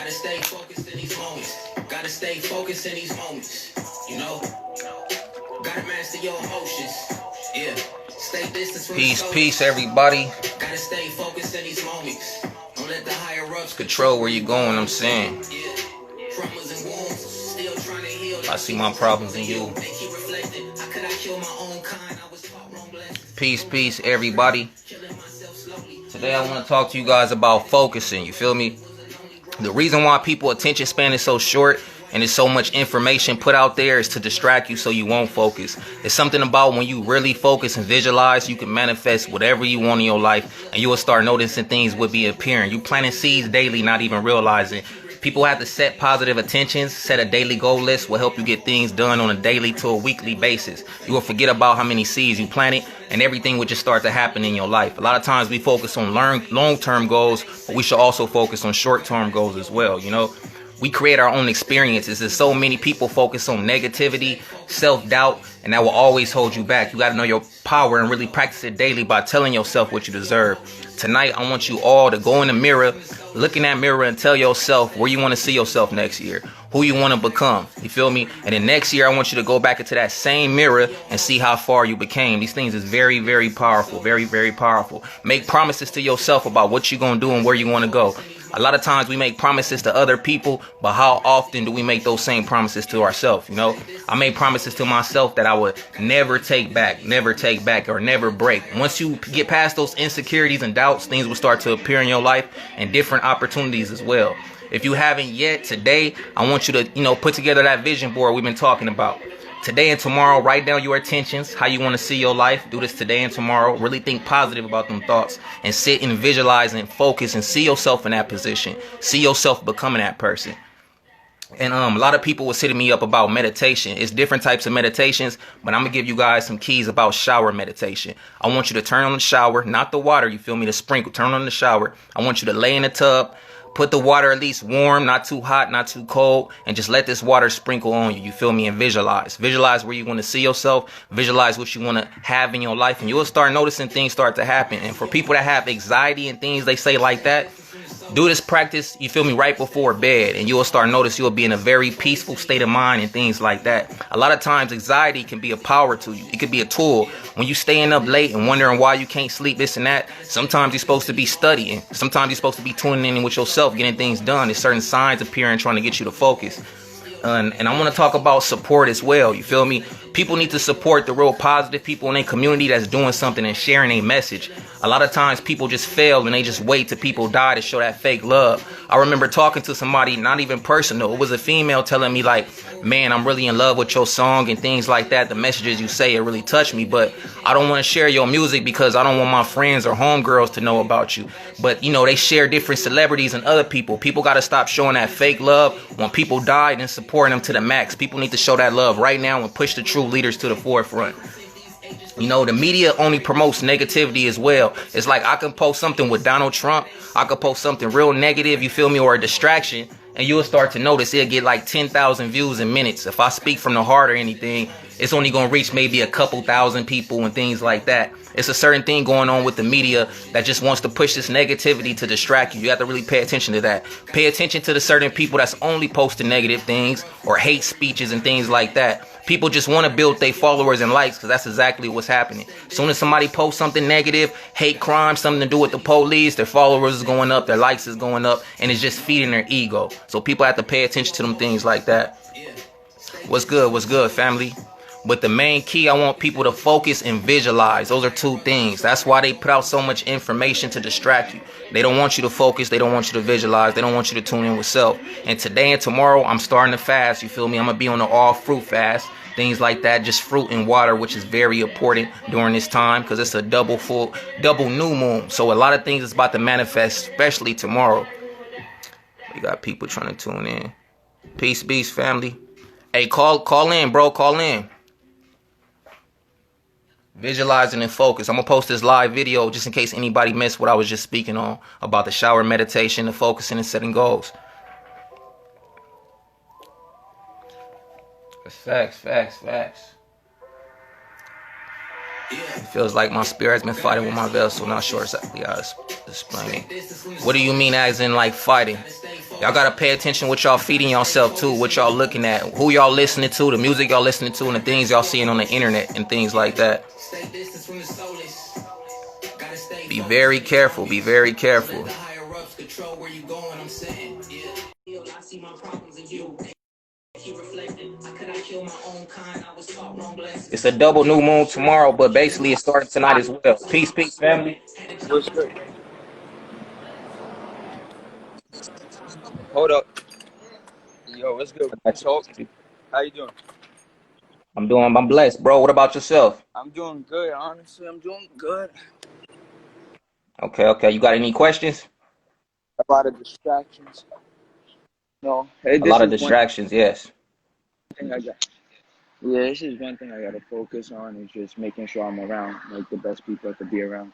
Gotta stay focused in these moments. Gotta stay focused in these moments. You know? Gotta master your emotions. Yeah. Stay distant from peace, everybody. Gotta stay focused in these moments. Don't let the higher ups control where you're going, I'm saying. Yeah. Traumas and wounds. Still trying to heal. I see my problems in you. They keep reflecting. How could I kill my own kind? I was taught wrong lessons. Peace, everybody. Today I want to talk to you guys about focusing, you feel me? The reason why people's attention span is so short and there's so much information put out there is to distract you so you won't focus. It's something about when you really focus and visualize, you can manifest whatever you want in your life, and you will start noticing things will be appearing. You planting seeds daily, not even realizing. People have to set positive intentions. Set a daily goal list will help you get things done on a daily to a weekly basis. You will forget about how many seeds you planted, and everything will just start to happen in your life. A lot of times we focus on long-term goals, but we should also focus on short-term goals as well. You know, we create our own experiences. There's so many people focus on negativity, self-doubt, and that will always hold you back. You got to know your power and really practice it daily by telling yourself what you deserve. Tonight, I want you all to go in the mirror, look in that mirror and tell yourself where you want to see yourself next year, who you want to become. You feel me? And then next year, I want you to go back into that same mirror and see how far you became. These things is very, very powerful. Very, very powerful. Make promises to yourself about what you're going to do and where you want to go. A lot of times we make promises to other people, but how often do we make those same promises to ourselves? You know, I made promises to myself that I would never take back, or never break. Once you get past those insecurities and doubts, things will start to appear in your life and different opportunities as well. If you haven't yet, today, I want you to, put together that vision board we've been talking about. Today and tomorrow, write down your intentions, how you want to see your life. Do this today and tomorrow. Really think positive about them thoughts and sit and visualize and focus and see yourself in that position. See yourself becoming that person. And a lot of people was hitting me up about meditation. It's different types of meditations, but I'm going to give you guys some keys about shower meditation. I want you to turn on the shower, not the water, you feel me, the sprinkle. Turn on the shower. I want you to lay in the tub. Put the water at least warm, not too hot, not too cold, and just let this water sprinkle on you. You feel me? And visualize. Visualize where you want to see yourself. Visualize what you want to have in your life, and you'll start noticing things start to happen. And for people that have anxiety and things they say like that, do this practice, you feel me, right before bed, and you'll start notice you'll be in a very peaceful state of mind and things like that. A lot of times anxiety can be a power to you. It could be a tool. When you staying up late and wondering why you can't sleep, this and that, sometimes you're supposed to be studying. Sometimes you're supposed to be tuning in with yourself, getting things done. There's certain signs appearing trying to get you to focus. And I want to talk about support as well. You feel me? People need to support the real positive people in their community that's doing something and sharing a message. A lot of times people just fail and they just wait till people die to show that fake love. I remember talking to somebody, not even personal. It was a female telling me like, man, I'm really in love with your song and things like that. The messages you say, it really touched me, but I don't want to share your music because I don't want my friends or homegirls to know about you. But, they share different celebrities and other people. People got to stop showing that fake love when people died and supporting them to the max. People need to show that love right now and push the true leaders to the forefront. The media only promotes negativity as well. It's like I can post something with Donald Trump. I could post something real negative, you feel me, or a distraction, and you'll start to notice it'll get like 10,000 views in minutes. If I speak from the heart or anything, it's only going to reach maybe a couple thousand people and things like that. It's a certain thing going on with the media that just wants to push this negativity to distract you. You have to really pay attention to that. Pay attention to the certain people that's only posting negative things or hate speeches and things like that. People just want to build their followers and likes because that's exactly what's happening. As soon as somebody posts something negative, hate crime, something to do with the police, their followers is going up, their likes is going up, and it's just feeding their ego. So people have to pay attention to them things like that. What's good, family? But the main key, I want people to focus and visualize. Those are two things. That's why they put out so much information to distract you. They don't want you to focus. They don't want you to visualize. They don't want you to tune in with self. And today and tomorrow, I'm starting to fast. You feel me? I'm going to be on the all fruit fast. Things like that, just fruit and water, which is very important during this time because it's a double new moon. So a lot of things is about to manifest, especially tomorrow. We got people trying to tune in. Peace, beast, family. Hey, call in, bro. Call in. Visualizing and focus. I'm going to post this live video just in case anybody missed what I was just speaking on about the shower meditation, the focusing and setting goals. Facts. It feels like my spirit has been fighting with my vessel. Not sure exactly how to explain it. What do you mean as in like fighting? Y'all gotta pay attention what y'all feeding yourself to, what y'all looking at, who y'all listening to, the music y'all listening to, and the things y'all seeing on the internet and things like that. Be very careful. Be very careful. It's a double new moon tomorrow, but basically it's starting tonight as well. Peace, peace, family. What's good? Hold up. Yo, what's good? Talk. How you doing? I'm blessed, bro. What about yourself? I'm doing good. Honestly, I'm doing good. Okay. You got any questions? A lot of distractions. No. Hey, A this lot of is one distractions, yes. thing I got. Yeah, this is one thing I gotta focus on is just making sure I'm around like the best people to be around.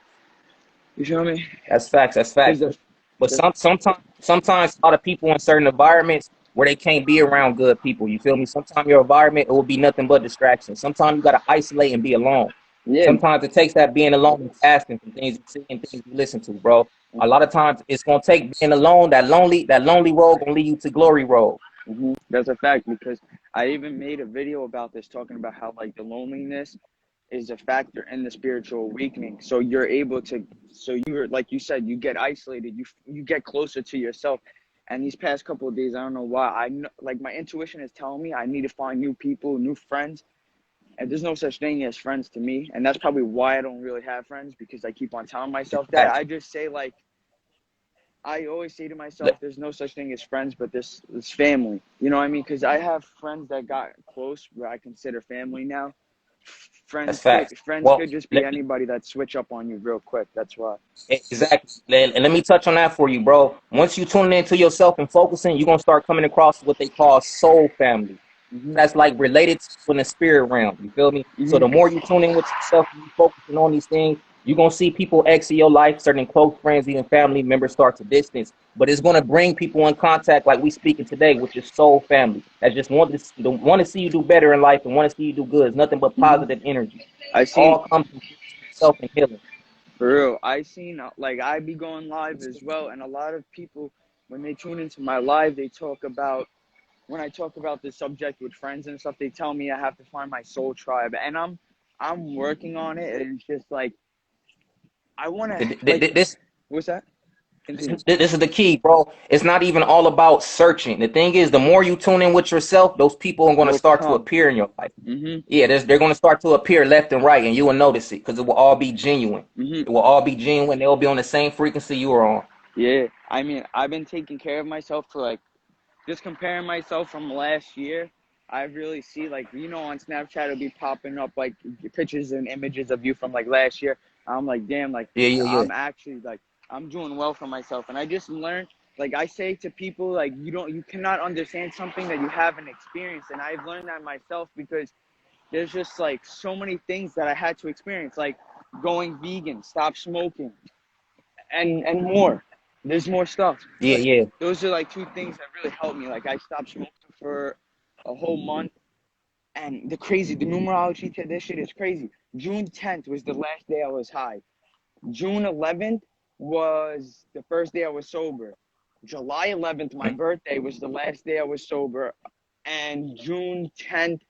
You feel me? That's facts. That's facts. Because But sometimes a lot of people in certain environments where they can't be around good people. You feel me? Sometimes your environment it will be nothing but distraction. Sometimes you gotta isolate and be alone. yeah. Sometimes it takes that being alone and fasting from things you see and things you listen to, bro. A lot of times it's gonna take being alone. That lonely road gonna lead you to glory road. That's a fact because I even made a video about this talking about how like the loneliness is a factor in the spiritual awakening. So you're able to, so you're like you said, you get isolated, you get closer to yourself. And these past couple of days, I don't know why, I know, like my intuition is telling me I need to find new people, new friends. And there's no such thing as friends to me. And that's probably why I don't really have friends because I keep on telling myself that. I just say like, I always say to myself, there's no such thing as friends, but this family. You know what I mean? Because I have friends that got close where I consider family now. That's Friends could facts. friends Well, could just be anybody that switch up on you real quick. That's why. exactly. And let me touch on that for you, bro. Once you tune into yourself and focusing, you're gonna start coming across what they call soul family. That's like related to you in the spirit realm. You feel me? So the more you tune in with yourself and you focusing on these things, you're gonna see people exit your life, certain close friends, even family members start to distance. But it's gonna bring people in contact like we speaking today with your soul family. That just want to see you do better in life and want to see you do good. It's nothing but positive energy. I seen All comes from self and healing. for real. I seen like I be going live as well, and a lot of people when they tune into my live, they talk about when I talk about this subject with friends and stuff. They tell me I have to find my soul tribe, and I'm working on it. It's just like I want to like This what's that? Continue. this is the key, bro. It's not even all about searching. The thing is, the more you tune in with yourself, those people are going to Will start to come. appear in your life. Yeah, they're going to start to appear left and right, and you will notice it because it will all be genuine. It will all be genuine. They'll be on the same frequency you are on. Yeah, I mean, I've been taking care of myself for like just comparing myself from last year. I really see like on Snapchat it'll be popping up like pictures and images of you from like last year. I'm like, damn, like Yeah. I'm actually like I'm doing well for myself, and I just learned like I say to people like you cannot understand something that you haven't experienced, and I've learned that myself because there's just like so many things that I had to experience, like going vegan, stop smoking, and more. There's more stuff, but Yeah. those are like two things that really helped me. Like I stopped smoking for a whole month, and the numerology to this shit is crazy. June 10th was the last day I was high. June 11th was the first day I was sober. July 11th, my birthday, was the last day I was sober, and June 10th,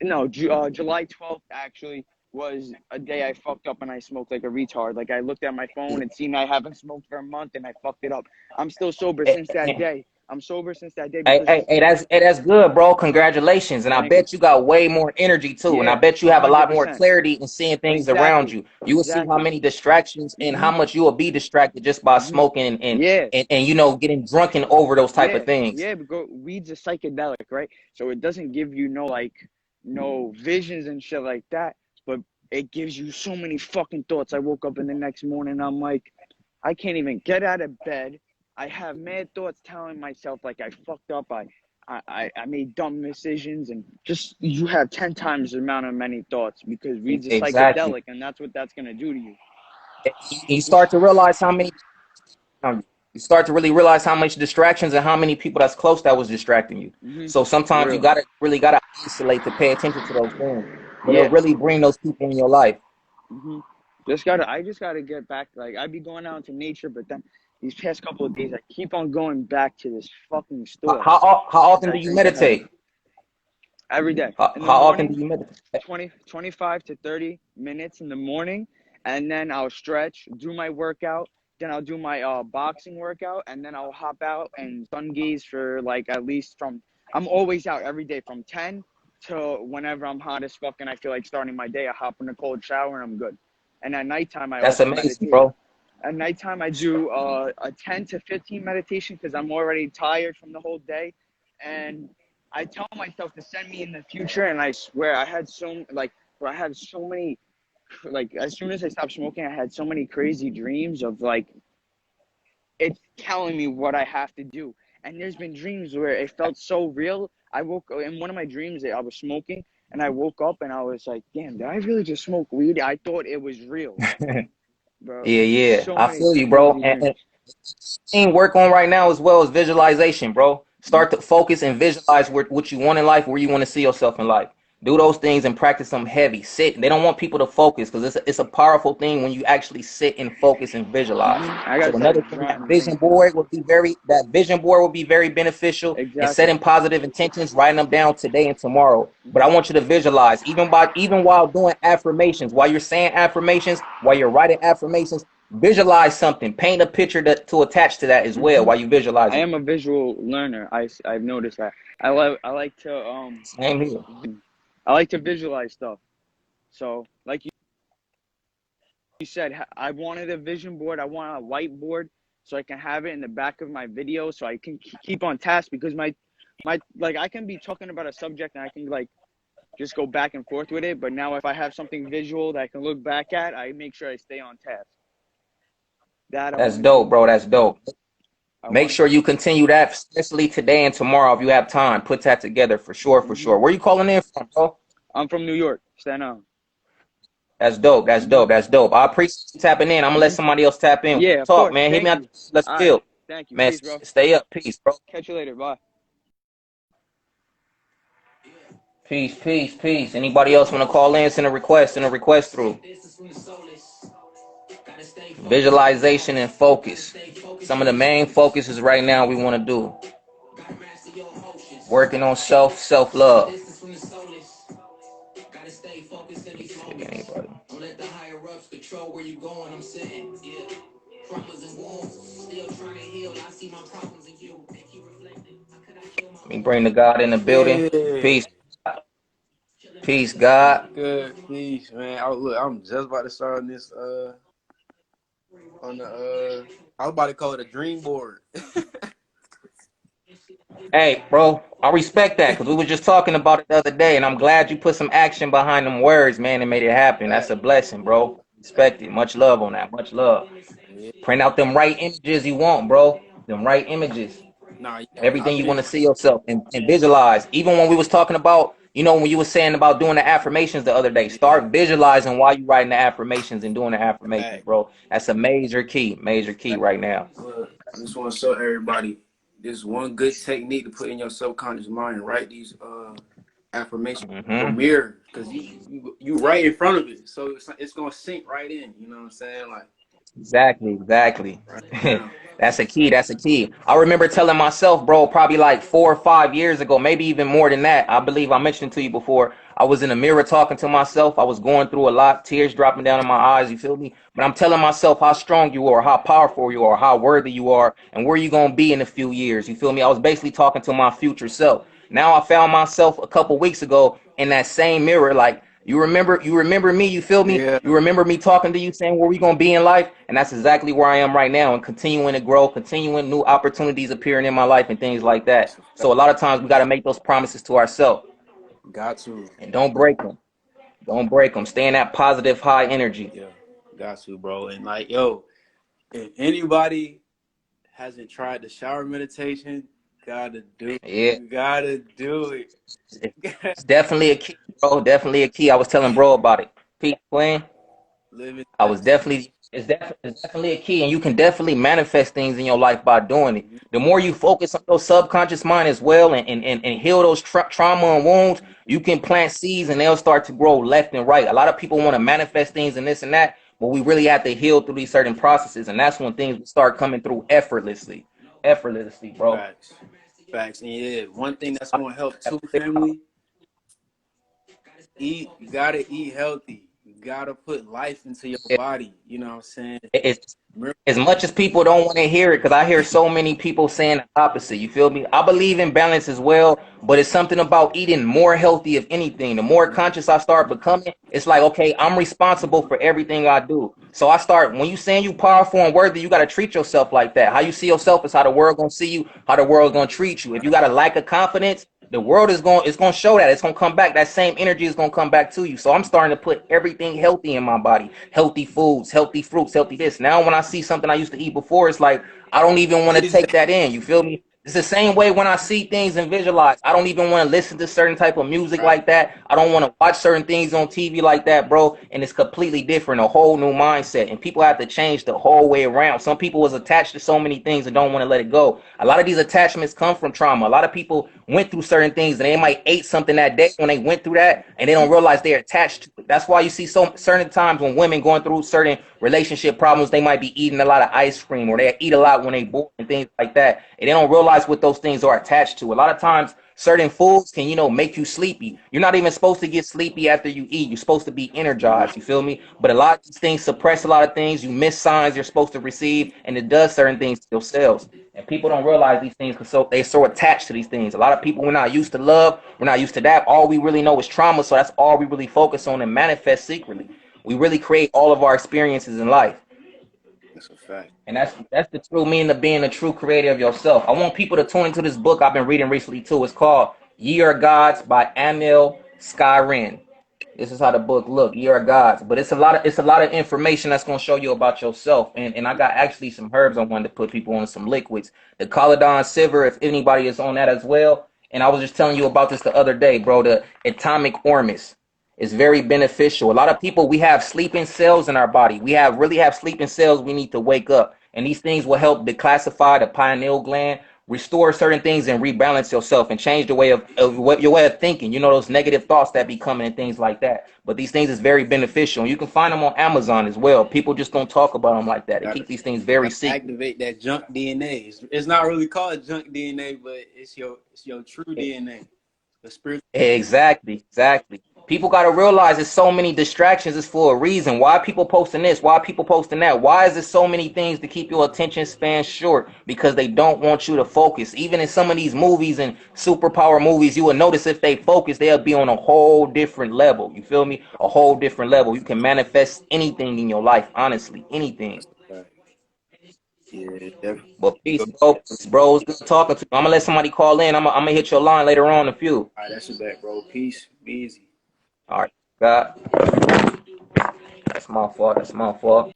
no, July 12th actually was a day I fucked up and I smoked like a retard. Like I looked at my phone and seen I haven't smoked for a month and I fucked it up. I'm still sober since that day. I'm sober since that day because That's good, bro. Congratulations. And I thank you. bet you got way more energy too. And I Yeah, bet you have a lot more 100%. clarity in seeing things around Exactly. you. You will see how many distractions and how much you will be distracted just by smoking Yeah. and getting drunken over those type of things. Yeah, because weed's a psychedelic, right? So it doesn't give you no visions and shit like that, but it gives you so many fucking thoughts. I woke up in the next morning, I'm like, I can't even get out of bed. I have mad thoughts telling myself like I fucked up. I made dumb decisions, and just you have 10 times the amount of many thoughts because weed's a Exactly. psychedelic, and that's what that's gonna do to you. You start to realize how many you start to really realize how much distractions and how many people that's close that was distracting you. So For sometimes you real. gotta really gotta isolate to pay attention to those things. but it'll really bring those people in your life. I just gotta get back. Like, I'd be going out into nature, but then these past couple of days, I keep on going back to this fucking store. How often do you meditate? Every day. How In the often do morning, you meditate? 25 to 30 minutes in the morning, and then I'll stretch, do my workout, then I'll do my boxing workout, and then I'll hop out and sun gaze for like at least I'm always out every day from 10 to whenever I'm hot as fuck and I feel like starting my day. I hop in a cold shower and I'm good. And at nighttime, I That's also amazing, meditate. bro. At nighttime, I do a 10 to 15 meditation because I'm already tired from the whole day. And I tell myself to send me in the future. And I swear, I had so many, like, as soon as I stopped smoking, I had so many crazy dreams of like, it's telling me what I have to do. And there's been dreams where it felt so real. I woke in one of my dreams, I was smoking and I woke up and I was like, damn, did I really just smoke weed? I thought it was real. Bro, Yeah. so I many feel you, bro. crazy And dreams. thing work on right now as well as visualization, bro. Start to focus and visualize what you want in life, where you want to see yourself in life. Do those things and practice them heavy. Sit. They don't want people to focus because it's a powerful thing when you actually sit and focus and visualize. I gotta So start another thing, jotting things down. that vision board will be very beneficial in Exactly. setting positive intentions, writing them down today and tomorrow. But I want you to visualize, even while doing affirmations, while you're saying affirmations, while you're writing affirmations, visualize something. Paint a picture to attach to that as well while you visualize I it. am a visual learner. I've noticed that. I like to Same here. I like to visualize stuff. So like you said, I wanted a vision board. I want a whiteboard so I can have it in the back of my video so I can keep on task because my like I can be talking about a subject and I can like just go back and forth with it. But now if I have something visual that I can look back at, I make sure I stay on task. That I That's want to do. dope, bro. That's dope. I Make want sure you continue that, especially today and tomorrow if you have time. Put that together for sure, for sure. Where you calling in from, bro? I'm from New York, Staten Island. That's dope. That's dope. That's dope. I appreciate you tapping in. I'm gonna let somebody else tap in. Yeah, of Talk, course. man. Hit me Thank out. you. Let's All right. build. Thank you. Man, Peace, bro. stay up. Peace, bro. Catch you later. Bye. Peace, peace, peace. Anybody else want to call in, send a request through. Visualization and focus. Some of the main focuses right now we want to do. Working on self-love. Anybody. Don't let the higher ups control where you going. I'm sitting. Yeah. Traumas and wounds. Still trying to heal. I see my problems in you. They keep reflecting. How could I kill my own? Bring the God in the building. Yeah, Peace. Peace, God. good, peace, man. Oh, look, I'm just about to start on this I was about to call it a dream board. Hey, bro, I respect that because we were just talking about it the other day, and I'm glad you put some action behind them words, man, and made it happen. That's a blessing, bro. Respect it. Much love on that. Much love. Yeah. Print out them right images you want, bro. Them right images. Nah, yeah, Everything I've you want been to see yourself and visualize. Even when we was talking about, when you were saying about doing the affirmations the other day, yeah, start visualizing while you writing the affirmations and doing the affirmations, back. bro. That's a major key right now. Look, I just want to show everybody this one good technique to put in your subconscious mind. Write these affirmations in your mirror because you right in front of it, so it's gonna sink right in. You know what I'm saying? Like Exactly. right now. That's a key. That's a key. I remember telling myself, bro, probably like 4 or 5 years ago, maybe even more than that. I believe I mentioned to you before. I was in the mirror talking to myself. I was going through a lot, tears dropping down in my eyes. You feel me? But I'm telling myself how strong you are, how powerful you are, how worthy you are, and where you gonna be in a few years. You feel me? I was basically talking to my future self. Now I found myself a couple weeks ago in that same mirror, like you remember me, you feel me? Yeah, You remember me talking to you saying where we gonna be in life? And that's exactly where I am right now and continuing to grow, continuing new opportunities appearing in my life and things like that's that. a So a lot of times we gotta make those promises to ourselves got to. and don't break them. Don't break them. Stay in that positive high energy. Yeah, got to, bro. And like, yo, if anybody hasn't tried the shower meditation, gotta do it. Yeah. You gotta do it. It's definitely a key, bro. Definitely a key. I was telling bro about it. Pete Quinn. Living I that was definitely It's definitely a key, and you can definitely manifest things in your life by doing it. The more you focus on your subconscious mind as well, and heal those trauma and wounds, you can plant seeds and they'll start to grow left and right. A lot of people want to manifest things and this and that, but we really have to heal through these certain processes, and that's when things will start coming through effortlessly, bro. Facts. Facts. And yeah, one thing that's gonna help too, family, eat. You gotta eat healthy. You gotta put life into your body. You know what I'm saying? It's Remember, as much as people don't want to hear it, because I hear so many people saying the opposite. You feel me? I believe in balance as well, but it's something about eating more healthy, if anything. The more conscious I start becoming, it's like, okay, I'm responsible for everything I do. So I start, when you saying you powerful and worthy, you got to treat yourself like that. How you see yourself is how the world gonna see you, how the world gonna treat you. If you got a lack of confidence, the world is going, it's going to show that. It's going to come back. That same energy is going to come back to you. So I'm starting to put everything healthy in my body. Healthy foods, healthy fruits, healthy this. Now when I see something I used to eat before, it's like I don't even want to take that in. You feel me? It's the same way when I see things and visualize. I don't even want to listen to certain type of music right? like that. I don't want to watch certain things on TV like that, bro. And it's completely different, a whole new mindset. And people have to change the whole way around. Some people was attached to so many things and don't want to let it go. A lot of these attachments come from trauma. A lot of people went through certain things and they might ate something that day when they went through that and they don't realize they're attached to it. That's why you see so certain times when women going through certain relationship problems, they might be eating a lot of ice cream or they eat a lot when they bored and things like that. And they don't realize what those things are attached to. A lot of times certain foods can, make you sleepy. You're not even supposed to get sleepy after you eat. You're supposed to be energized. You feel me? But a lot of these things suppress a lot of things. You miss signs you're supposed to receive, and it does certain things to your cells. And people don't realize these things because they're so attached to these things. A lot of people, we're not used to love. We're not used to that. All we really know is trauma. So that's all we really focus on and manifest secretly. We really create all of our experiences in life. That's a fact. And that's the true meaning of being a true creator of yourself. I want people to tune into this book I've been reading recently too. It's called Ye Are Gods by Anil Skyrin. This is how the book look. Ye Are Gods. But it's a lot of information that's gonna show you about yourself. And I got actually some herbs I wanted to put people on, some liquids. The Caladon Silver, if anybody is on that as well. And I was just telling you about this the other day, bro. The Atomic Ormus is very beneficial. A lot of people, we have sleeping cells in our body. We really have sleeping cells we need to wake up. And these things will help declassify the pineal gland, restore certain things and rebalance yourself and change the way of what your way of thinking. Those negative thoughts that be coming and things like that. But these things is very beneficial. And you can find them on Amazon as well. People just don't talk about them like that. They Gotta, keep these things very gotta secret. activate that junk DNA. It's not really called junk DNA, but it's your true DNA. The spirit. Exactly. People got to realize there's so many distractions. It's for a reason. Why are people posting this? Why are people posting that? Why is there so many things to keep your attention span short? Because they don't want you to focus. Even in some of these movies and superpower movies, you will notice if they focus, they'll be on a whole different level. You feel me? A whole different level. You can manifest anything in your life, honestly, anything. That's a fact. Yeah, definitely. But peace, bro. Peace, bro. It's good talking to you. I'm gonna let somebody call in. I'm gonna hit your line later on in a few. All right, that's your back, bro. Peace. Be easy. All right, God. That's my fault. That's my fault.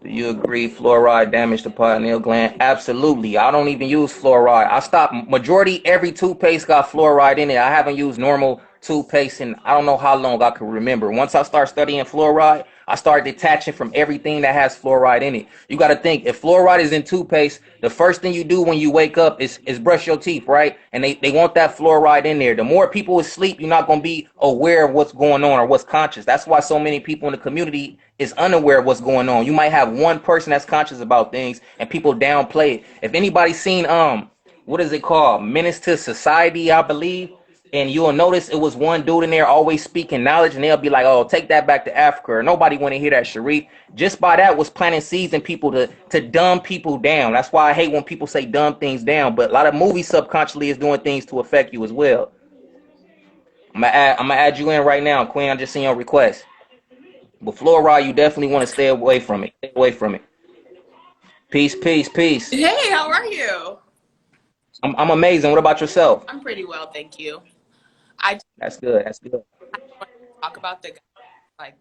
Do you agree fluoride damage the pineal gland? Absolutely. I don't even use fluoride. I stopped. Majority every toothpaste got fluoride in it. I haven't used normal toothpaste in I don't know how long I can remember. Once I start studying fluoride, I start detaching from everything that has fluoride in it. You got to think if fluoride is in toothpaste, the first thing you do when you wake up is brush your teeth, right? And they want that fluoride in there. The more people asleep, you're not going to be aware of what's going on or what's conscious. That's why so many people in the community is unaware of what's going on. You might have one person that's conscious about things and people downplay it. If anybody's seen what is it called? Menace to Society, I believe. And you'll notice it was one dude in there always speaking knowledge, and they'll be like, "Oh, take that back to Africa." Or nobody want to hear that, Sharif. Just by that was planting seeds in people to dumb people down. That's why I hate when people say dumb things down. But a lot of movies subconsciously is doing things to affect you as well. I'm gonna add you in right now, Queen. I just seen your request. But fluoride, you definitely want to stay away from it. Stay away from it. Peace, peace, peace. Hey, how are you? I'm amazing. What about yourself? I'm pretty well, thank you. I just That's good. That's good. want to talk about the guy, like,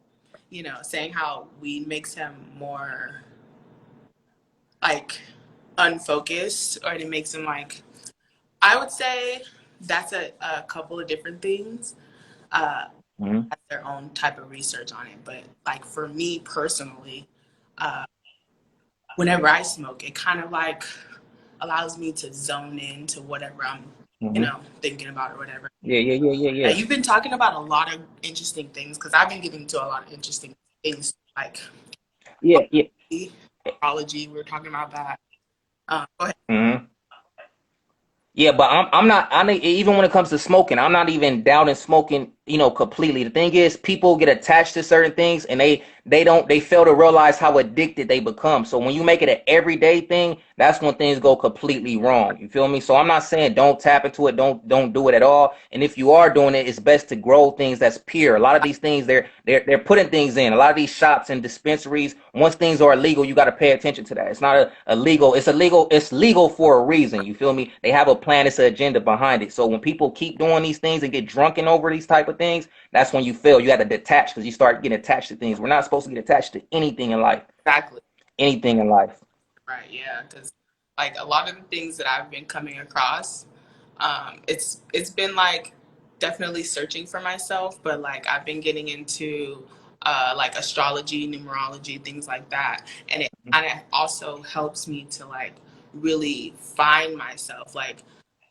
saying how weed makes him more, like, unfocused, or it makes him, like, I would say that's a couple of different things. Mm-hmm. That's their own type of research on it. But like for me personally, whenever I smoke, it kind of like allows me to zone into whatever I'm, thinking about or whatever. Yeah. You've been talking about a lot of interesting things because I've been getting into a lot of interesting things like astrology. We were talking about that. Go ahead. Yeah, but I'm not, even when it comes to smoking, I'm not even doubting smoking, completely. The thing is, people get attached to certain things and they fail to realize how addicted they become. So when you make it an everyday thing, that's when things go completely wrong. You feel me? So I'm not saying don't tap into it, don't do it at all. And if you are doing it, it's best to grow things that's pure. A lot of these things, they're putting things in. A lot of these shops and dispensaries, once things are illegal, you got to pay attention to that. It's not illegal. It's legal for a reason. You feel me? They have a plan, it's an agenda behind it. So when people keep doing these things and get drunken over these type of things, that's when you fail. You got to detach because you start getting attached to things. We're not supposed to get attached to anything in life. Exactly. Anything in life. Right. Yeah. Because like a lot of the things that I've been coming across, it's been like definitely searching for myself, but like I've been getting into like astrology, numerology, things like that, and it kind of also helps me to like really find myself. Like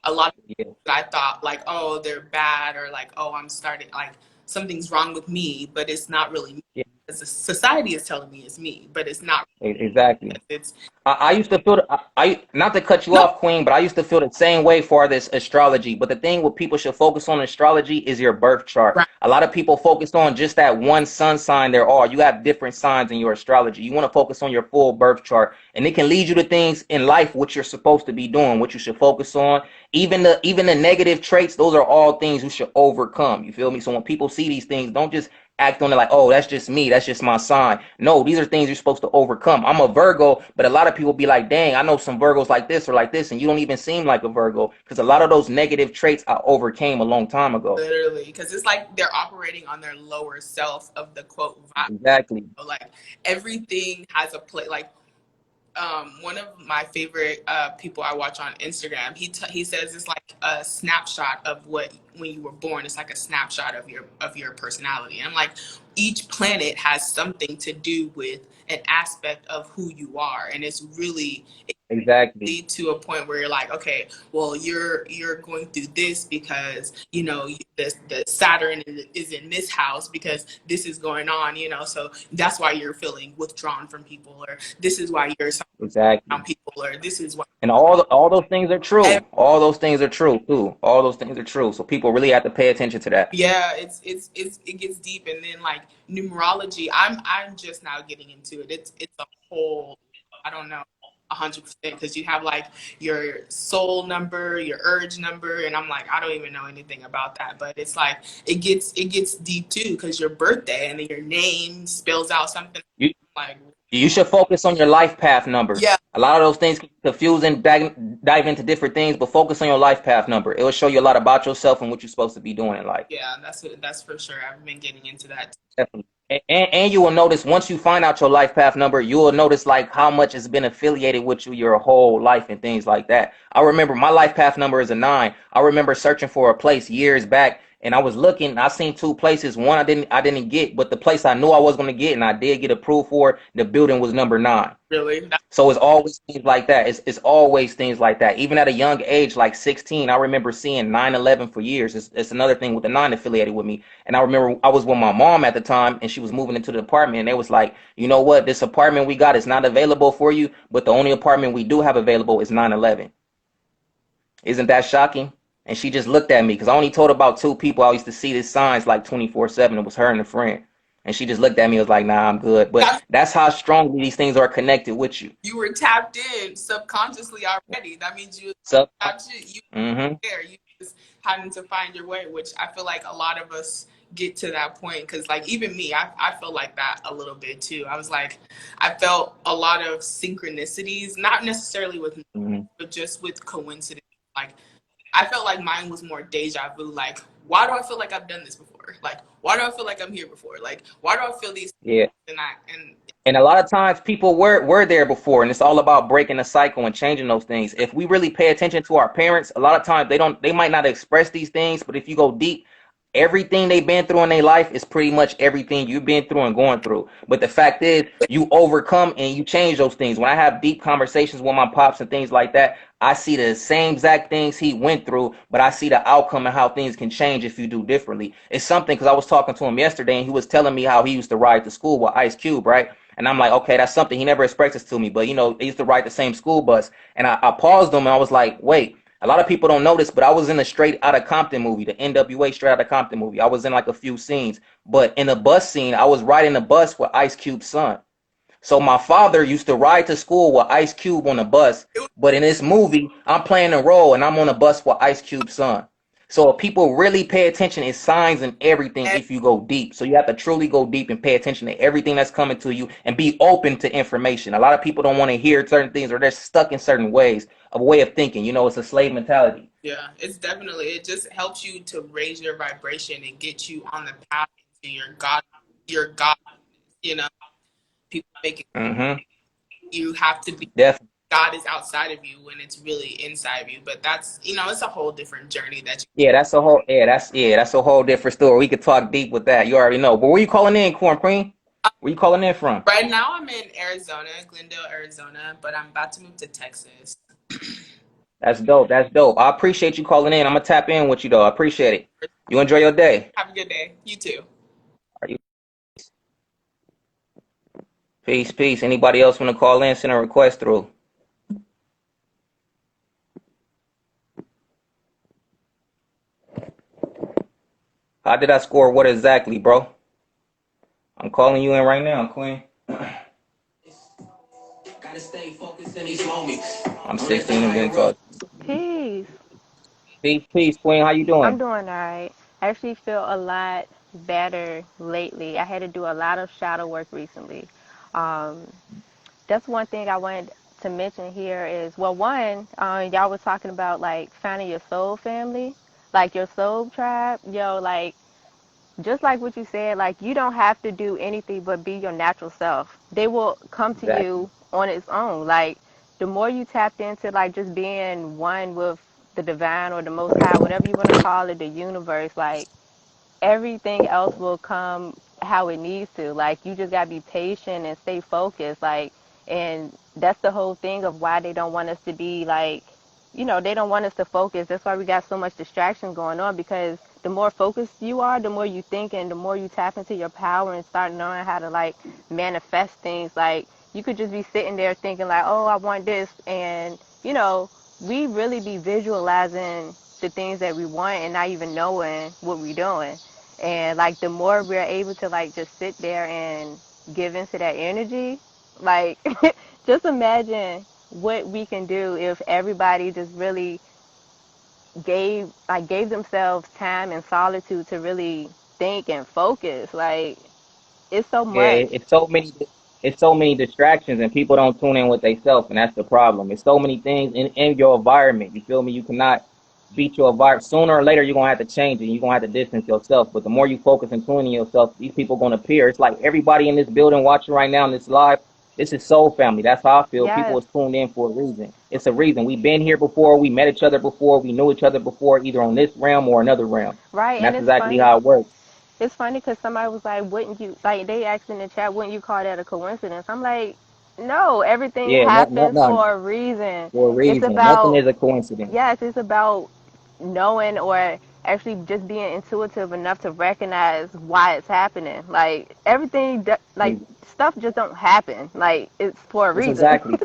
a lot of people I thought like, oh, they're bad, or like, oh, I'm starting like something's wrong with me, but it's not really me. Yeah. Because society is telling me it's me, but it's not. Exactly. It's I used to feel I not to cut you off, Queen, but I used to feel the same way for this astrology. But the thing what people should focus on in astrology is your birth chart. right. A lot of people focus on just that one sun sign there are. You have different signs in your astrology. You want to focus on your full birth chart, and it can lead you to things in life what you're supposed to be doing, what you should focus on. Even the negative traits, those are all things you should overcome. You feel me? So when people see these things, don't just act on it like, oh, that's just me, that's just my sign. No, these are things you're supposed to overcome. I'm a Virgo, but a lot of people be like, dang, I know some Virgos like this or like this, and you don't even seem like a Virgo, because a lot of those negative traits I overcame a long time ago. Literally, because it's like they're operating on their lower self of the quote vibe. Exactly. Like everything has a play. Like one of my favorite people I watch on Instagram, he says it's like a snapshot of what when you were born. It's like a snapshot of your personality. And I'm like, each planet has something to do with an aspect of who you are, and it's really exactly to a point where you're like, okay, well, you're going through this because the Saturn is in this house because this is going on, so that's why you're feeling withdrawn from people, or this is why you're exactly around people, or this is why. And all those things are true. All those things are true too. All those things are true. So people really have to pay attention to that. Yeah, it gets deep. And then like numerology, I'm just now getting into it. It's a whole, I don't know, 100%, because you have like your soul number, your urge number, and I'm like, I don't even know anything about that. But it's like it gets deep too, because your birthday and then your name spells out something. You should focus on your life path number. Yeah. A lot of those things can confuse and dive into different things, but focus on your life path number. It will show you a lot about yourself and what you're supposed to be doing in life. Yeah, that's for sure. I've been getting into that. Definitely. And you will notice once you find out your life path number, you will notice like how much has been affiliated with you your whole life and things like that. I remember my life path number is a 9. I remember searching for a place years back, and I was looking. I seen 2 places. One I didn't get, but the place I knew I was going to get, and I did get approved for, the building was number 9. Really? So it's always things like that. It's always things like that. Even at a young age, like 16, I remember seeing 9/11 for years. It's another thing with the 9 affiliated with me. And I remember I was with my mom at the time, and she was moving into the apartment, and they was like, you know what? This apartment we got is not available for you, but the only apartment we do have available is 9/11. Isn't that shocking? And she just looked at me because I only told about 2 people I used to see these signs like 24/7. It was her and a friend. And she just looked at me and was like, nah, I'm good. But that's how strongly these things are connected with you. You were tapped in subconsciously already. That means you there. You just having to find your way, which I feel like a lot of us get to that point. Because like even me, I feel like that a little bit too. I was like, I felt a lot of synchronicities, not necessarily with me, but just with coincidence. Like I felt like mine was more deja vu. Like, why do I feel like I've done this before? Like, why do I feel like I'm here before? Like, why do I feel these things? And And a lot of times people were there before, and it's all about breaking the cycle and changing those things. If we really pay attention to our parents, a lot of times they might not express these things, but if you go deep, everything they've been through in their life is pretty much everything you've been through and going through. But the fact is, you overcome and you change those things. When I have deep conversations with my pops and things like that, I see the same exact things he went through, but I see the outcome and how things can change if you do differently. It's something, because I was talking to him yesterday and he was telling me how he used to ride to school with Ice Cube, right? And I'm like, okay, that's something he never expressed this to me, but they used to ride the same school bus. And I paused him and I was like, wait, a lot of people don't know this, but I was in a Straight Outta Compton movie, the NWA Straight Outta Compton movie. I was in like a few scenes, but in the bus scene, I was riding the bus with Ice Cube's son. So my father used to ride to school with Ice Cube on the bus, but in this movie, I'm playing a role and I'm on a bus with Ice Cube's son. So if people really pay attention, it's signs and everything if you go deep. So you have to truly go deep and pay attention to everything that's coming to you and be open to information. A lot of people don't want to hear certain things, or they're stuck in certain ways, a way of thinking. It's a slave mentality. Yeah, it just helps you to raise your vibration and get you on the path to your God, people make it, you have to be, Definitely. God is outside of you when it's really inside of you. But that's, it's a whole different journey that's a whole different story. We could talk deep with that. You already know. But where you calling in, Corn Queen? Where you calling in from? Right now I'm in Arizona, Glendale, Arizona, but I'm about to move to Texas. That's dope. That's dope. I appreciate you calling in. I'm gonna tap in with you though. I appreciate it. You enjoy your day. Have a good day. You too. Peace, peace. Anybody else want to call in, send a request through? How did I score what exactly, bro? I'm calling you in right now, Queen. Gotta stay focused in these moments. I'm 16 and being called. Peace. Peace, Queen. How you doing? I'm doing all right. I actually feel a lot better lately. I had to do a lot of shadow work recently. That's one thing I wanted to mention here is, well, one, y'all was talking about like finding your soul family, like your soul tribe. Like just like what you said, like you don't have to do anything but be your natural self. They will come to you on its own. Like the more you tapped into like just being one with the divine or the most high, whatever you want to call it, the universe, like everything else will come how it needs to. Like you just gotta be patient and stay focused. Like, and that's the whole thing of why they don't want us to be like, they don't want us to focus. That's why we got so much distraction going on, because the more focused you are, the more you think, and the more you tap into your power and start knowing how to like manifest things. Like you could just be sitting there thinking like, oh, I want this, and we really be visualizing the things that we want and not even knowing what we're doing. And like the more we're able to like just sit there and give into that energy, like just imagine what we can do if everybody just really gave themselves time and solitude to really think and focus. Like it's so much. It's so many distractions, and people don't tune in with themselves, and that's the problem. It's so many things in your environment. You feel me? You cannot beat your environment. Sooner or later, you're gonna have to change it. You're gonna have to distance yourself. But the more you focus and tune in yourself, these people gonna appear. It's like everybody in this building watching right now in this live. This is Soul Family. That's how I feel. People Yes. is tuned in for a reason. It's a reason. We've been here before. We met each other before. We knew each other before, either on this realm or another realm. Right, And and that's it's exactly funny. how it works. It's funny because somebody was like, wouldn't you, like, they asked in the chat, wouldn't you call that a coincidence? I'm like, no, everything Yeah, happens no, for a reason. for a It's reason. Nothing about, is a coincidence. yes, it's about knowing or actually just being intuitive enough to recognize why it's happening. Like, everything, like, stuff just don't happen. Like, it's for a It's reason. exactly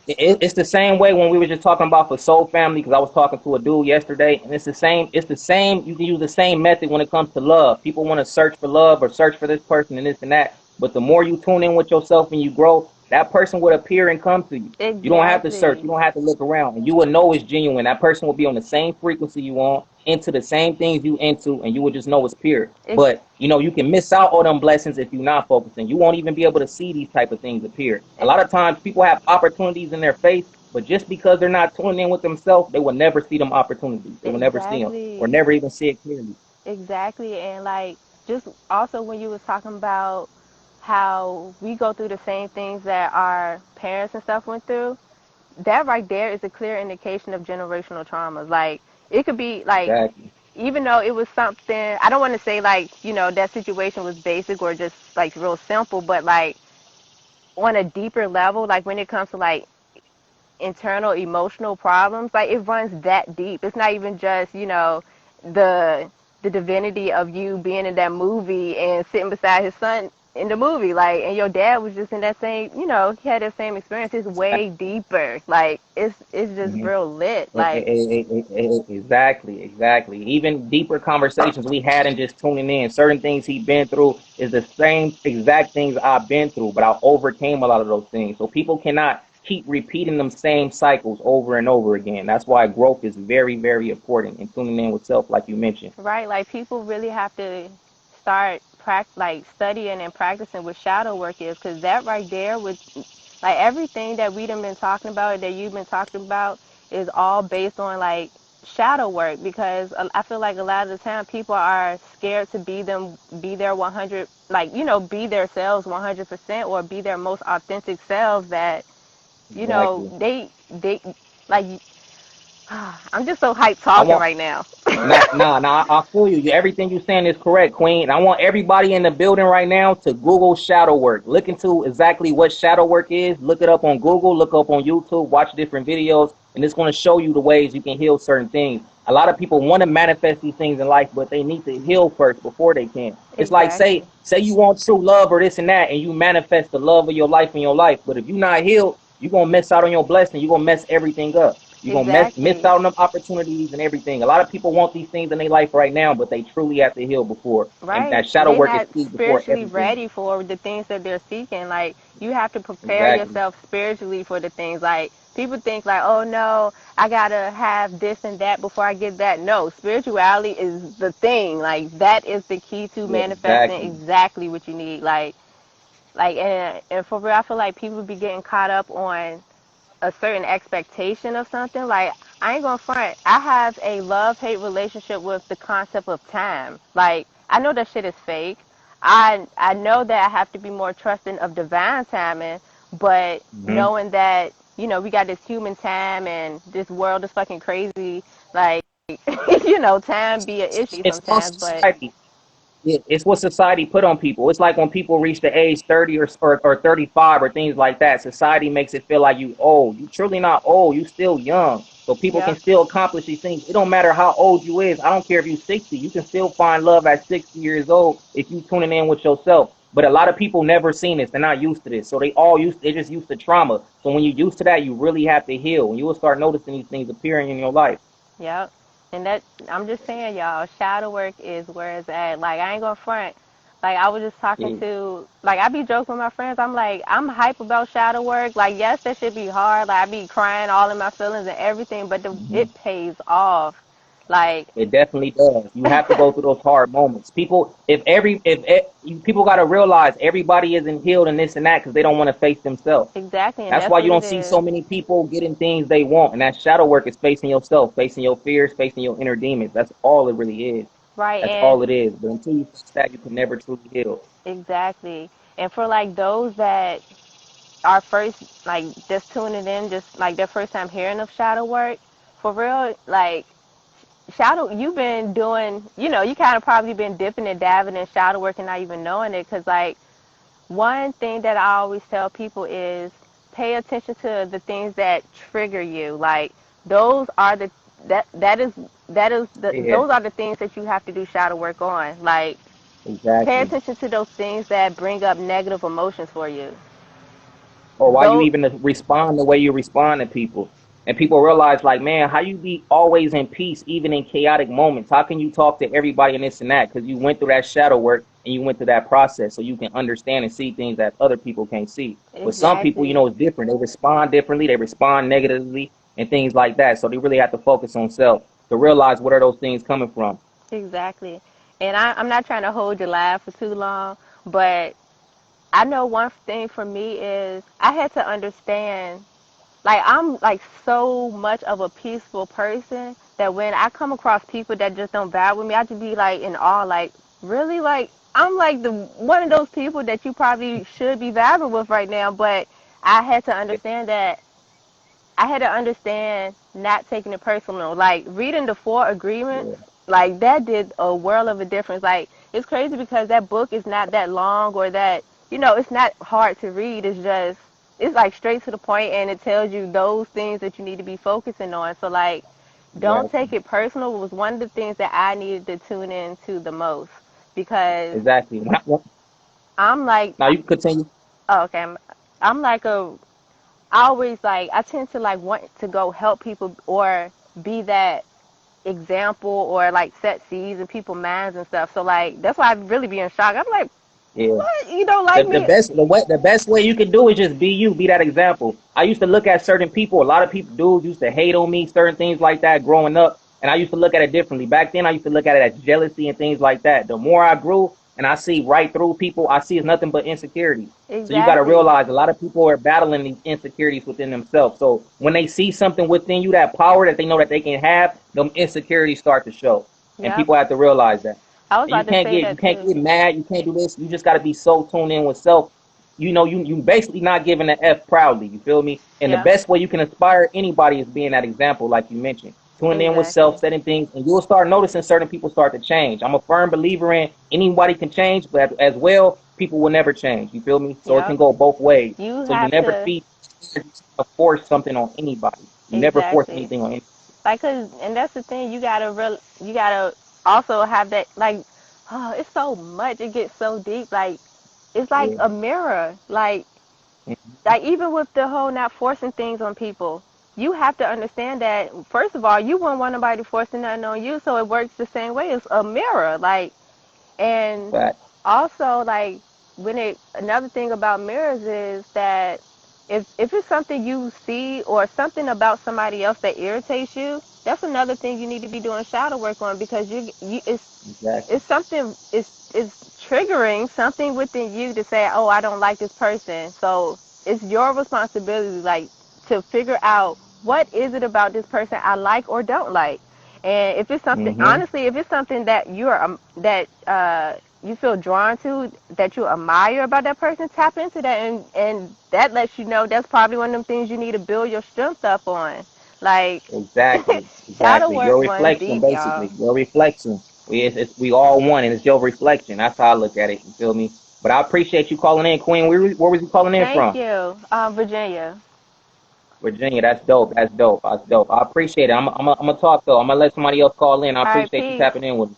it's the same way when we were just talking about for Soul Family, because I was talking to a dude yesterday, and it's the same. It's the same. You can use the same method when it comes to love. People want to search for love or search for this person and this and that, but the more you tune in with yourself and you grow, that person would appear and come to you. You don't have to search. You Exactly. don't have to look around, and you will know it's genuine. That person will be on the same frequency you on, into the same things you into, and you will just know it's pure. Ex- But you can miss out on them blessings if you're not focusing. You won't even be able to see these type of things appear. A ex- lot of times people have opportunities in their face, but just because they're not tuning in with themselves, they will never see them opportunities. They will never see them, or exactly. never even see it clearly. Exactly. And like just also when you was talking about how we go through the same things that our parents and stuff went through, that right there is a clear indication of generational traumas. Like it could be like Exactly. even though it was something, I don't want to say like, that situation was basic or just like real simple, but like on a deeper level, like when it comes to like internal emotional problems, like it runs that deep. It's not even just, the the divinity of you being in that movie and sitting beside his son in the movie, like, and your dad was just in that same, he had that same experience. It's way deeper. Like it's just Mhm. real lit. Like, Exactly, exactly. Even deeper conversations we had and just tuning in. Certain things he been through is the same exact things I've been through, but I overcame a lot of those things. So people cannot keep repeating them same cycles over and over again. That's why growth is very, very important and tuning in with self, like you mentioned. right, like people really have to start like studying and practicing what shadow work is, because that right there with like everything that we done been talking about, that you've been talking about, is all based on like shadow work. Because I feel like a lot of the time people are scared to be their 100, like, be their selves 100%, or be their most authentic selves. That, Exactly. they like, I'm just so hyped I talking want right now. Nah. I feel you. Everything you're saying is correct, Queen. I want everybody in the building right now to Google shadow work. Look into exactly what shadow work is. Look it up on Google. Look up on YouTube. Watch different videos, and it's going to show you the ways you can heal certain things. A lot of people want to manifest these things in life, but they need to heal first before they can. It's like Exactly. say you want true love or this and that, and you manifest the love of your life in your life. But if you're not healed, you're gonna miss out on your blessing. You're gonna mess everything up. You're gonna miss Exactly. out on them opportunities and everything. A lot of people want these things in their life right now, but they truly have to heal before. And Right. that shadow They're work is not key before spiritually everything. ready for the things that they're seeking. Like, you have to prepare Exactly. yourself spiritually for the things. Like, people think like, oh no, I gotta have this and that before I get that. No, spirituality is the thing. Like, that is the key to Yeah, manifesting exactly. exactly what you need. Like, and for real, I feel like people be getting caught up on a certain expectation of something. Like, I ain't gonna front. I have a love-hate relationship with the concept of time. Like, I know that shit is fake. I know that I have to be more trusting of divine timing, but Hmm. knowing that, we got this human time and this world is fucking crazy. Like, time be an issue It's all sometimes, but society. Yeah, it's what society put on people. It's like when people reach the age 30 or 35 or things like that, society makes it feel like you old. You truly not old. You still young. So people can yep, still accomplish these things. It don't matter how old you is. I don't care if you're 60. You can still find love at 60 years old if you tuning in with yourself. But a lot of people never seen this. They're not used to this. So they're just used to trauma. So when you're used to that, you really have to heal. And you will start noticing these things appearing in your life. yep. And that, I'm just saying, y'all, shadow work is where it's at. Like, I ain't gonna front. Like, I was just talking Yeah. to, like, I be joking with my friends. I'm like, I'm hype about shadow work. Like, yes, that should be hard. Like, I be crying all in my feelings and everything, but Mhm. it pays off. Like, It definitely does. You have to go through those hard moments. People, people got to realize everybody isn't healed and this and that because they don't want to face themselves. exactly, and That's that's why you what it don't see is. so many people getting things they want. And that shadow work is facing yourself, facing your fears, facing your inner demons. That's all it really is. Right, That's and all it is. But until you face that, you can never truly heal. exactly. And for like those that are first, like, just tuning in, just like their first time hearing of shadow work, for real, like, shadow, you've been doing, you kind of probably been dipping and dabbing in shadow work and not even knowing it. Because like, one thing that I always tell people is pay attention to the things that trigger you. Like, those are the that is Yeah, those are the things that you have to do shadow work on. Like, pay exactly. attention to those things that bring up negative emotions for you. Or why you Though, even respond the way you respond to people. And people realize, like, man, how you be always in peace, even in chaotic moments? How can you talk to everybody and this and that? Because you went through that shadow work and you went through that process so you can understand and see things that other people can't see. But some people, exactly. it's different. They respond differently, they respond negatively and things like that. So they really have to focus on self to realize what are those things coming from. Exactly. And I'm not trying to hold you live for too long, but I know one thing for me is I had to understand, like, I'm like so much of a peaceful person that when I come across people that just don't vibe with me, I just be like in awe, like, really? Like, I'm like the one of those people that you probably should be vibing with right now, but I had to understand that I had to understand not taking it personal. Like, reading the four agreements, Yeah. like that did a world of a difference. Like it's crazy because that book is not that long or that, you know, it's not hard to read. It's just, it's like straight to the point, and it tells you those things that you need to be focusing on. So like, don't Exactly. take it personal was one of the things that I needed to tune into the most, because Exactly. I'm like, Now you continue. oh, okay, I'm like I always like, I tend to like want to go help people or be that example or like set seeds in people's minds and stuff. So like that's why I really be in shock. I'm like, Yeah. what? You don't like The me? best way you can do is just be you, be that example. I used to look at certain people, a lot of people dudes used to hate on me, certain things like that growing up, and I used to look at it differently. Back then I used to look at it as jealousy and things like that. The more I grew and I see right through people, I see it's nothing but insecurities. So you got to Exactly. realize a lot of people are battling these insecurities within themselves. So when they see something within you, that power that they know that they can have, them insecurities start to show. And Yep. people have to realize that. I was And about to say you that can't too. get mad, you can't do this. You just got to be so tuned in with self. You know, you basically not giving the F proudly. You feel me? And the Yep. best way you can inspire anybody is being that example, like you mentioned. Tuning in with self, Exactly. setting things, and you'll start noticing certain people start to change. I'm a firm believer in anybody can change, but as well, people will never change. You feel me? So it can Yep. go both ways. You So you have never to, force something on anybody. You never force exactly. anything on anybody. Like, cause, and that's the thing. You gotta also have that. Like, oh, it's so much. It gets so deep. Like, it's like Yeah. a mirror. Like even with the whole not forcing things on people, you have to understand that first of all, you won't want nobody forcing nothing on you, so it works the same way. It's a mirror. Like, and But also like another thing about mirrors is that if it's something you see or something about somebody else that irritates you, that's another thing you need to be doing shadow work on, because you exactly. it's something, it's triggering something within you to say, oh, I don't like this person. So it's your responsibility, like, to figure out what is it about this person I like or don't like. And if it's something, Mm-hmm. honestly, if it's something that you feel drawn to, that you admire about that person, tap into that, and that lets you know that's probably one of them things you need to build your strength up on. Like, Exactly, shadow exactly. work Your runs reflection, deep, y'all. basically. Your reflection. We all one, and it's your reflection. That's how I look at it. You feel me? But I appreciate you calling in, Queen. Where was you calling in Thank from? you, Virginia. Virginia. That's dope. That's dope. That's dope. I appreciate it. I'm gonna talk though. I'm gonna let somebody else call in. I All right, appreciate you peace. tapping in with me.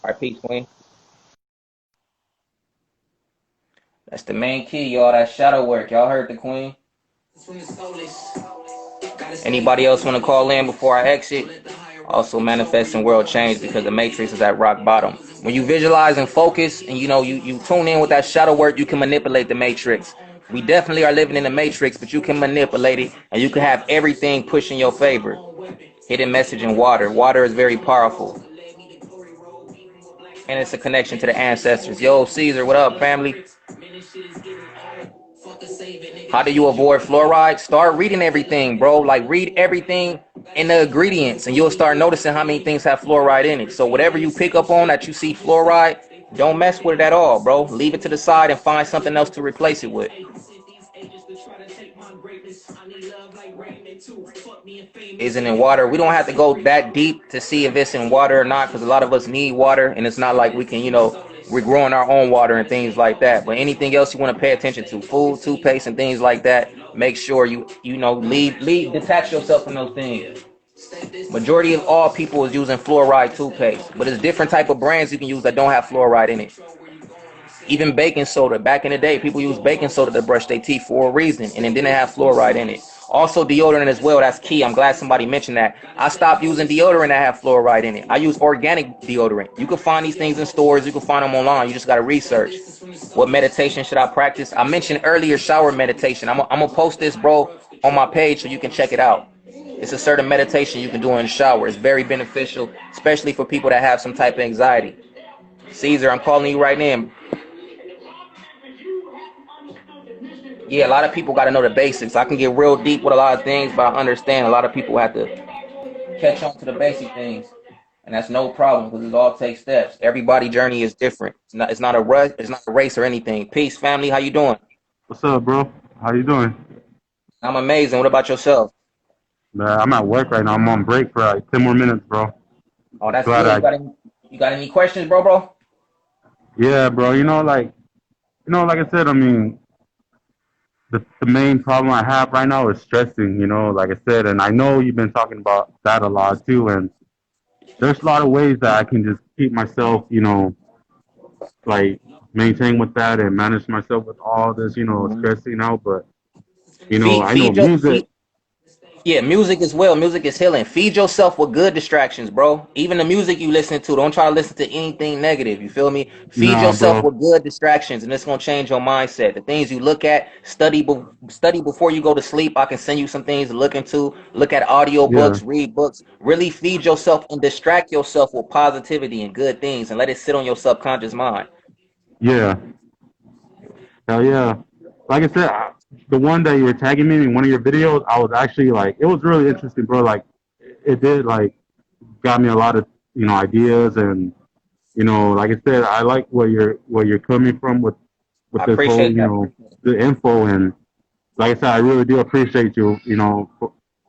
All right, peace, Queen. That's the main key, y'all. That shadow work. Y'all heard the Queen. Anybody else want to call in before I exit? Also manifesting world change, because the matrix is at rock bottom. When you visualize and focus and you tune in with that shadow work, you can manipulate the matrix. We definitely are living in the matrix, but you can manipulate it and you can have everything push in your favor. Hidden message in water. Water is very powerful. And it's a connection to the ancestors. Yo, Caesar, what up, family? How do you avoid fluoride? Start reading everything, bro. Like, read everything in the ingredients, and you'll start noticing how many things have fluoride in it. So whatever you pick up on that you see fluoride, don't mess with it at all, bro. Leave it to the side and find something else to replace it with. Isn't in water. We don't have to go that deep to see if it's in water or not, because a lot of us need water, and it's not like we can, we're growing our own water and things like that. But anything else you want to pay attention to, food, toothpaste, and things like that, make sure detach yourself from those things. Majority of all people is using fluoride toothpaste, but it's different type of brands you can use that don't have fluoride in it. Even baking soda. Back in the day, people used baking soda to brush their teeth for a reason, and it didn't have fluoride in it. Also, deodorant as well. That's key. I'm glad somebody mentioned that. I stopped using deodorant that have fluoride in it. I use organic deodorant. You can find these things in stores. You can find them online. You just got to research. What meditation should I practice? I mentioned earlier shower meditation. I'm going to post this, bro, on my page so you can check it out. It's a certain meditation you can do in the shower. It's very beneficial, especially for people that have some type of anxiety. Caesar, I'm calling you right now. Yeah, a lot of people got to know the basics. I can get real deep with a lot of things, but I understand a lot of people have to catch on to the basic things, and that's no problem because it all takes steps. Everybody's journey is different. It's not a rush. It's not a race or anything. Peace, family. How you doing? What's up, bro? How you doing? I'm amazing. What about yourself? I'm at work right now. I'm on break for like 10 more minutes, bro. Oh, that's Glad good. I, You got any questions, bro? yeah, bro. Like I said, I mean, the main problem I have right now is stressing. Like I said, and I know you've been talking about that a lot too. And there's a lot of ways that I can just keep myself, like maintain with that and manage myself with all this, Mm-hmm. stressing out. But Feed, I know feed your music. feed, Yeah, music as well. Music is healing. Feed yourself with good distractions, bro. Even the music you listen to, don't try to listen to anything negative. You feel me? Feed Nah, yourself bro. with good distractions, and it's gonna change your mindset. The things you look at, study before you go to sleep. I can send you some things to look into. Look at audio Yeah, books, read books. Really feed yourself and distract yourself with positivity and good things, and let it sit on your subconscious mind. yeah, hell yeah. Like I said, the one that you were tagging me in one of your videos, I was actually like, it was really interesting, bro. Like, it did like got me a lot of ideas, and like I said, I like where you're coming from with I this whole appreciate that. the info, and like I said, I really do appreciate you,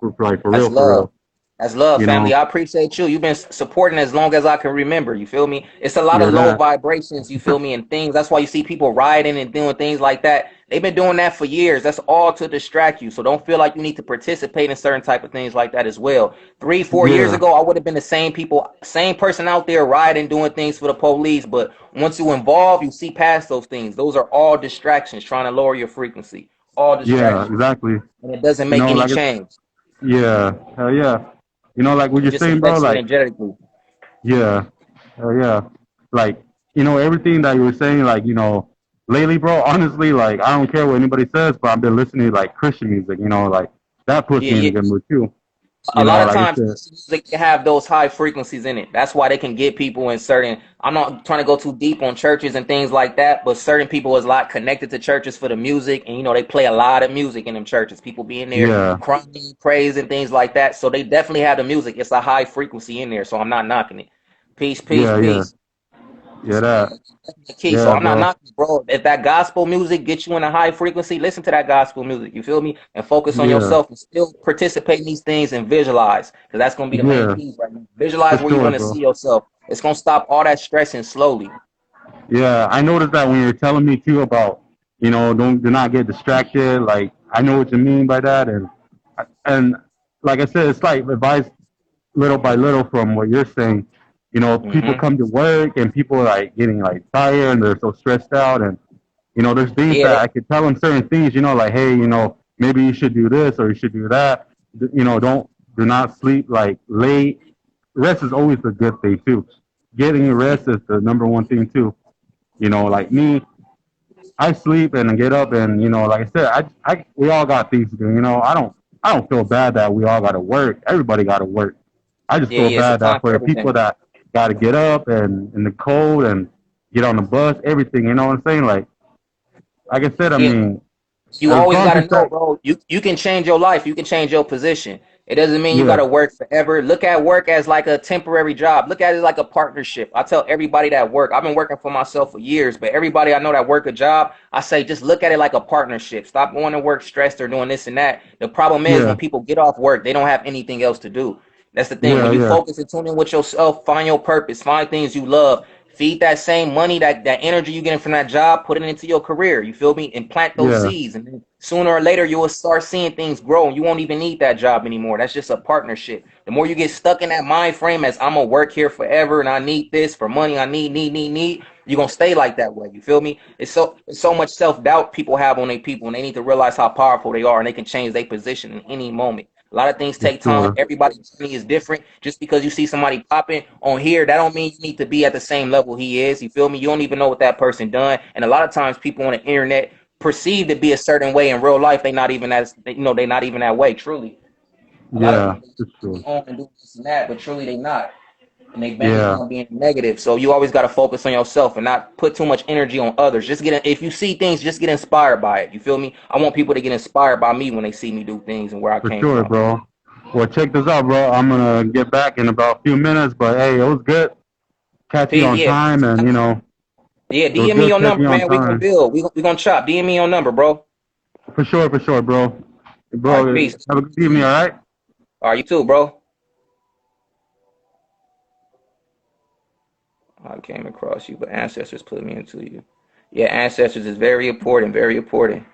for That's real, for love. real, That's love, you family. know. I appreciate you. You've been supporting as long as I can remember. You feel me? It's a lot of Yeah, low that. vibrations, you feel me, and things. That's why you see people rioting and doing things like that. They've been doing that for years. That's all to distract you. So don't feel like you need to participate in certain type of things like that as well. 3, 4 years Yeah, ago, I would have been the same person out there rioting, doing things for the police. But once you involve, you see past those things. Those are all distractions, trying to lower your frequency. All yeah, distractions. exactly. And it doesn't You make know, any like change. yeah, hell yeah. Like what It you're just saying, bro. affects you Like, energetically. yeah, hell yeah. Like, everything that you were saying, like, lately, bro. Honestly, like, I don't care what anybody says, but I've been listening to like Christian music. Like that puts Yeah, me in a yeah. good mood too. A lot of Like I times said, music can have those high frequencies in it. That's why they can get people in certain. I'm not trying to go too deep on churches and things like that, but certain people is a lot connected to churches for the music, and they play a lot of music in them churches. People be in there yeah, crying, praise, and things like that. So they definitely have the music. It's a high frequency in there, so I'm not knocking it. Peace, peace, yeah, yeah, peace. yeah, So yeah, that, that's definitely the key. So yeah, I'm not bro, knocking, bro. If that gospel music gets you in a high frequency, listen to that gospel music. You feel me? And focus on yeah, yourself and still participate in these things and visualize, because that's gonna be the main yeah, piece right now. for Visualize where you sure, want to bro. see yourself. It's gonna stop all that stressing slowly. Yeah, I noticed that when you're telling me too about, don't do not get distracted. Like I know what you mean by that, and like I said, it's like advice little by little from what you're saying. People Hmm. come to work and people are like getting like tired and they're so stressed out, and there's things Yeah, that I could tell them certain things. Like hey, maybe you should do this or you should do that. Don't do not sleep like late. Rest is always a good thing too. Getting rest is the number one thing too. Like me, I sleep and I get up and like I said, we all got things to do. I don't feel bad that we all got to work. Everybody got to work. I just yeah, feel yeah. It's a bad that time for for the people everything. that got to get up and in the cold and get on the bus, everything. You know what I'm saying? Like I said, I Yeah. mean, You as always long as gotta you know, start, bro. You can change your life. You can change your position. It doesn't mean you yeah, gotta work forever. Look at work as like a temporary job. Look at it like a partnership. I tell everybody that work. I've been working for myself for years, but everybody I know that work a job, I say just look at it like a partnership. Stop going to work stressed or doing this and that. The problem is yeah, when people get off work, they don't have anything else to do. That's the thing. When yeah, you yeah, focus and tune in with yourself, find your purpose, find things you love, feed that same money, that energy you're getting from that job, put it into your career. You feel me? And plant those yeah, seeds. And then sooner or later, you will start seeing things grow. And you won't even need that job anymore. That's just a partnership. The more you get stuck in that mind frame as I'm gonna work here forever and I need this for money, I need, you're gonna stay like that way. You feel me? It's so much self-doubt people have on their people, and they need to realize how powerful they are and they can change their position in any moment. A lot of things for take time. sure. Everybody's journey is different. Just because you see somebody popping on here, that don't mean you need to be at the same level he is. You feel me? You don't even know what that person done. And a lot of times people on the internet perceive to be a certain way in real life. They not even they're not even that way, truly. A lot of Yeah, people they for be sure. on and do this and that, but truly they not. And they bank Yeah, account being negative. So you always got to focus on yourself and not put too much energy on others. Just if you see things, just get inspired by it. You feel me? I want people to get inspired by me when they see me do things and where I for came sure, from. bro. Well, check this out, bro. I'm gonna get back in about a few minutes, but hey, it was good. Catch you on Yeah, time, and yeah, it was DM me good your catching number, you on man. We gonna time. build. We gonna chop. DM me your number, bro. For sure, bro. All right, Bro, peace. have a good evening, all right? All right, you too, bro. I came across you, but ancestors put me into you. Yeah, ancestors is very important, very important.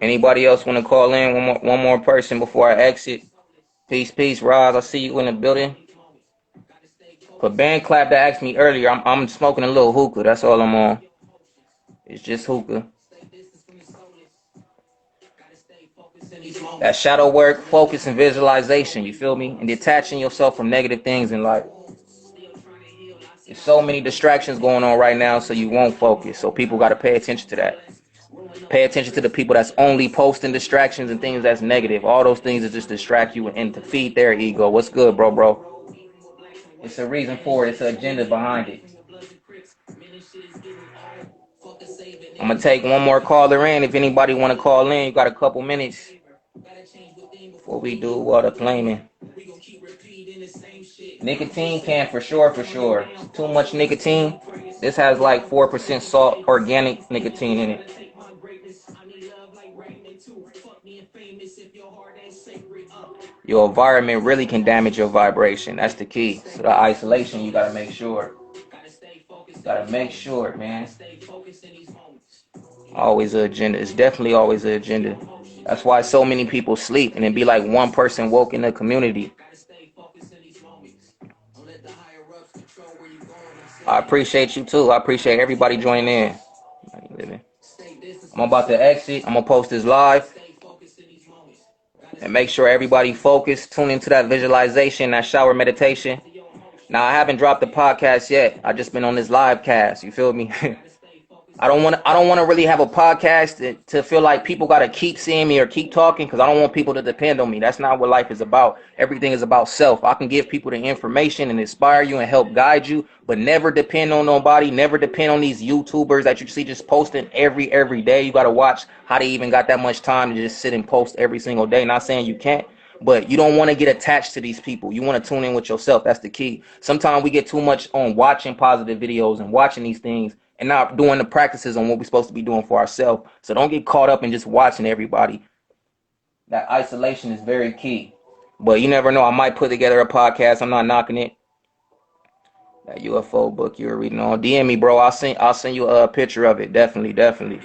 Anybody else want to call in? One more person before I exit. Peace, Roz. I see you in the building. But band clap that asked me earlier. I'm smoking a little hookah. That's all I'm on. It's just hookah. That shadow work, focus, and visualization. You feel me? And detaching yourself from negative things in life. There's so many distractions going on right now, so you won't focus. So people got to pay attention to that. Pay attention to the people that's only posting distractions and things that's negative. All those things that just distract you and to feed their ego. What's good, bro? It's a reason for it. It's an agenda behind it. I'm going to take one more caller in. If anybody want to call in, you got a couple minutes before we do water claiming. Nicotine can for sure. Too much nicotine. This has like 4% salt, organic nicotine in it. Your environment really can damage your vibration. That's the key. So the isolation, you gotta make sure. Man. Always an agenda. It's definitely always an agenda. That's why so many people sleep and it'd be like one person woke in the community. I appreciate you too. I appreciate everybody joining in. I'm about to exit. I'm gonna post this live. And make sure everybody focus, tune into that visualization, that shower meditation. Now, I haven't dropped the podcast yet. I just been on this live cast. You feel me? I don't want to really have a podcast to feel like people got to keep seeing me or keep talking, because I don't want people to depend on me. That's not what life is about. Everything is about self. I can give people the information and inspire you and help guide you, but never depend on nobody. Never depend on these YouTubers that you see just posting every day. You got to watch how they even got that much time to just sit and post every single day. Not saying you can't, but you don't want to get attached to these people. You want to tune in with yourself. That's the key. Sometimes we get too much on watching positive videos and watching these things and not doing the practices on what we're supposed to be doing for ourselves. So don't get caught up in just watching everybody. That isolation is very key. But you never know. I might put together a podcast. I'm not knocking it. That UFO book you were reading on. DM me, bro. I'll send you a picture of it. Definitely.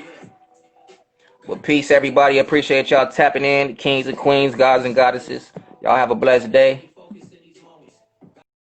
Well, peace, everybody. Appreciate y'all tapping in. Kings and queens, gods and goddesses. Y'all have a blessed day.